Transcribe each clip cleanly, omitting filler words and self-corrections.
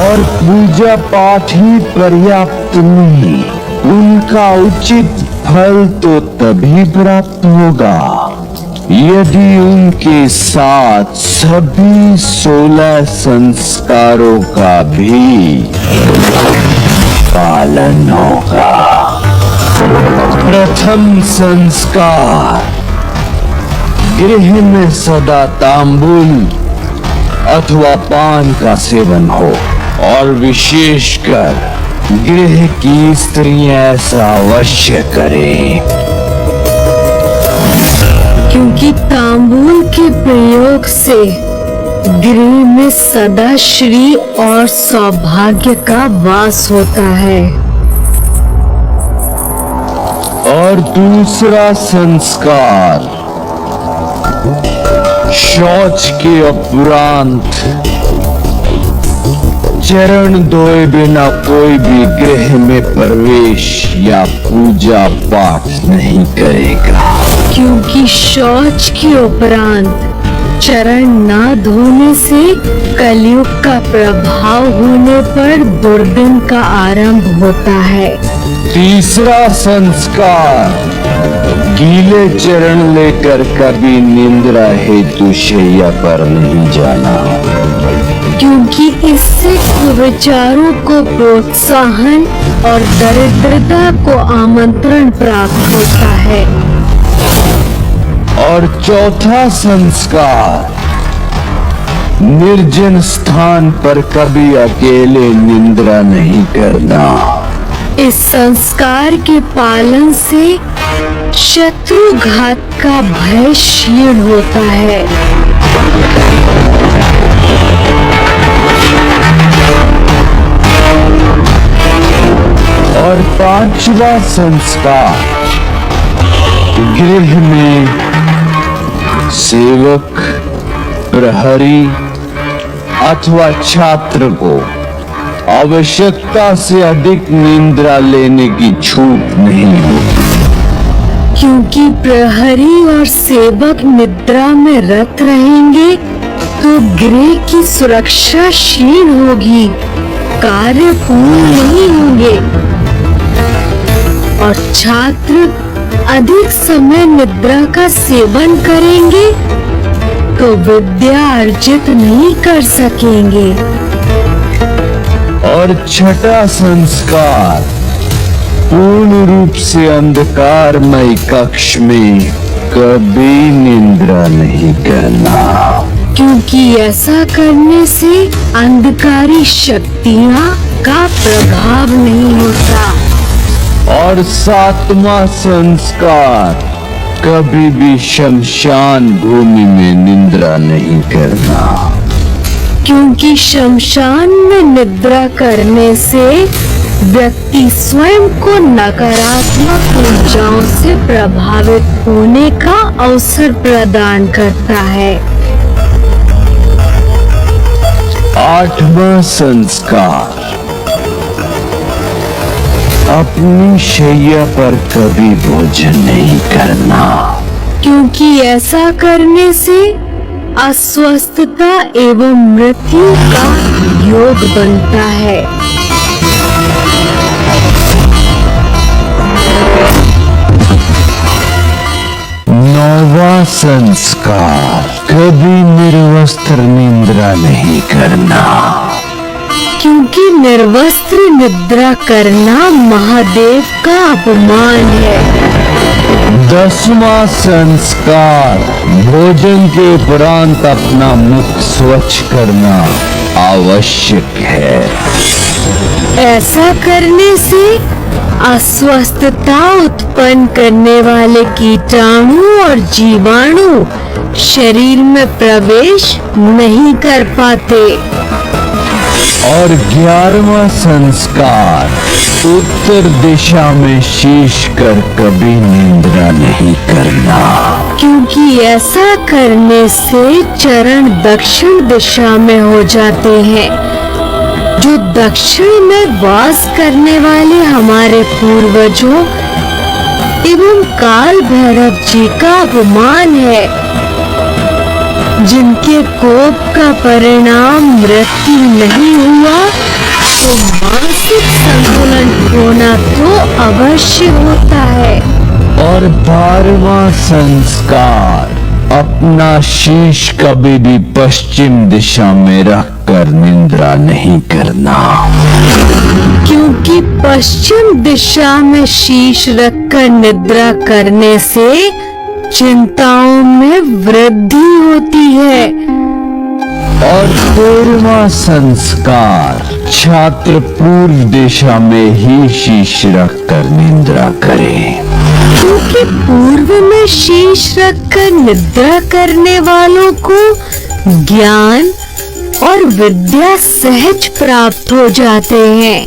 और पूजा पाठ ही पर्याप्त नहीं, उनका उचित फल तो तभी प्राप्त होगा यदि उनके साथ सभी 16 संस्कारों का भी पालन होगा। प्रथम संस्कार, गृह में सदा तांबुल अथवा पान का सेवन हो, और विशेषकर गृह की स्त्रियां ऐसा अवश्य करें, क्योंकि तांबूल के प्रयोग से गृह में सदा श्री और सौभाग्य का वास होता है। और दूसरा संस्कार, शौच के उपरांत चरण धोए बिना कोई भी गृह में प्रवेश या पूजा पाठ नहीं करेगा। क्योंकि शौच के उपरांत चरण न धोने से कलयुग का प्रभाव होने पर दुर्दिन का आरंभ होता है। तीसरा संस्कार, गीले चरण लेकर कभी निंद्रा हेतु शैया पर नहीं जाना, क्योंकि इससे कुविचारों को प्रोत्साहन और दरिद्रता को आमंत्रण प्राप्त होता है। और चौथा संस्कार, निर्जन स्थान पर कभी अकेले निंद्रा नहीं करना। इस संस्कार के पालन से शत्रुघात का भय क्षीण होता है। और पांचवा संस्कार, गृह में सेवक, प्रहरी अथवा छात्र को आवश्यकता से अधिक निंद्रा लेने की छूट नहीं होती, क्योंकि प्रहरी और सेवक निद्रा में रत रहेंगे तो गृह की सुरक्षा क्षीण होगी, कार्य पूर्ण नहीं होंगे। और छात्र अधिक समय निद्रा का सेवन करेंगे तो विद्या अर्जित नहीं कर सकेंगे। और छठा संस्कार, पूर्ण रूप से अंधकारमय कक्ष में कभी निंद्रा नहीं करना, क्योंकि ऐसा करने से अंधकारी शक्तियां का प्रभाव नहीं होता। और सातवां संस्कार, कभी भी शमशान भूमि में निंद्रा नहीं करना, क्योंकि शमशान में निद्रा करने से व्यक्ति स्वयं को नकारात्मक ऊर्जाओं से प्रभावित होने का अवसर प्रदान करता है। आठवां संस्कार, अपनी शैया पर कभी भोजन नहीं करना, क्योंकि ऐसा करने से अस्वस्थता एवं मृत्यु का योग बनता है। नौवां संस्कार, कभी निर्वस्त्र निंद्रा नहीं करना, क्योंकि निर्वस्त्र निद्रा करना महादेव का अपमान है। 10वां संस्कार, भोजन के उपरांत अपना मुख स्वच्छ करना आवश्यक है। ऐसा करने से अस्वस्थता उत्पन्न करने वाले कीटाणु और जीवाणु शरीर में प्रवेश नहीं कर पाते। और 11वां संस्कार, उत्तर दिशा में शीश कर कभी निंद्रा नहीं करना, क्योंकि ऐसा करने से चरण दक्षिण दिशा में हो जाते हैं। जो दक्षिण में वास करने वाले हमारे पूर्वजों एवं काल भैरव जी का अपमान है, जिनके कोप का परिणाम मृत्यु नहीं हुआ तो मानसिक संतुलन होना तो अवश्य होता है। और 12वां संस्कार, अपना शीश कभी भी पश्चिम दिशा में रखकर निद्रा नहीं करना। क्योंकि पश्चिम दिशा में शीश रखकर निद्रा करने से चिंताओं में वृद्धि होती है। और 13वां संस्कार, छात्र पूर्व दिशा में ही शीश रखकर निद्रा करे। क्योंकि पूर्व में शीश रखकर निद्रा करने वालों को ज्ञान और विद्या सहज प्राप्त हो जाते हैं।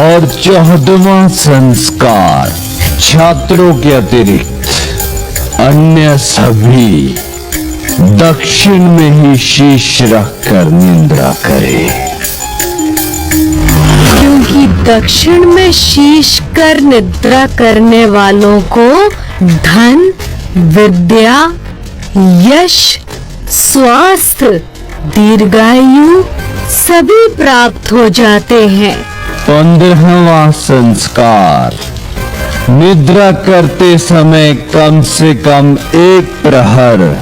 और 14वां संस्कार, छात्रों के अतिरिक्त अन्य सभी दक्षिण में ही शीश रखकर निद्रा करे। क्योंकि दक्षिण में शीश कर निद्रा करने वालों को धन, विद्या, यश, स्वास्थ्य, दीर्घायु सभी प्राप्त हो जाते हैं। 15वां संस्कार, निद्रा करते समय कम से कम 1 प्रहर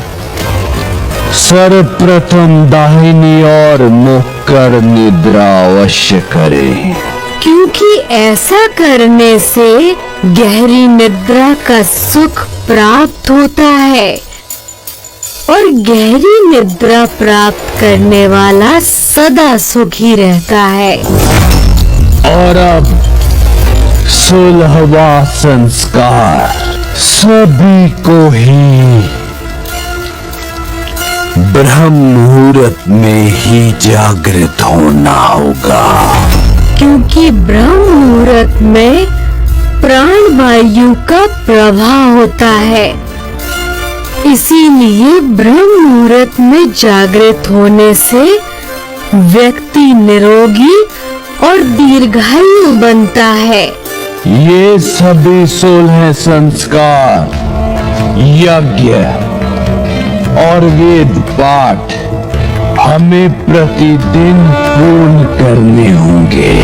सर्वप्रथम दाहिनी ओर मुख कर निद्रा अवश्य करें। क्योंकि ऐसा करने से गहरी निद्रा का सुख प्राप्त होता है और गहरी निद्रा प्राप्त करने वाला सदा सुखी रहता है। और अब 16वां संस्कार, सभी को ही ब्रह्म मुहूर्त में ही जागृत होना होगा। क्योंकि ब्रह्म मुहूर्त में प्राण वायु का प्रवाह होता है, इसीलिए ब्रह्म मुहूर्त में जागृत होने से व्यक्ति निरोगी और दीर्घायु बनता है। ये सभी 16 संस्कार, यज्ञ और वेद पाठ हमें प्रतिदिन पूर्ण करने होंगे।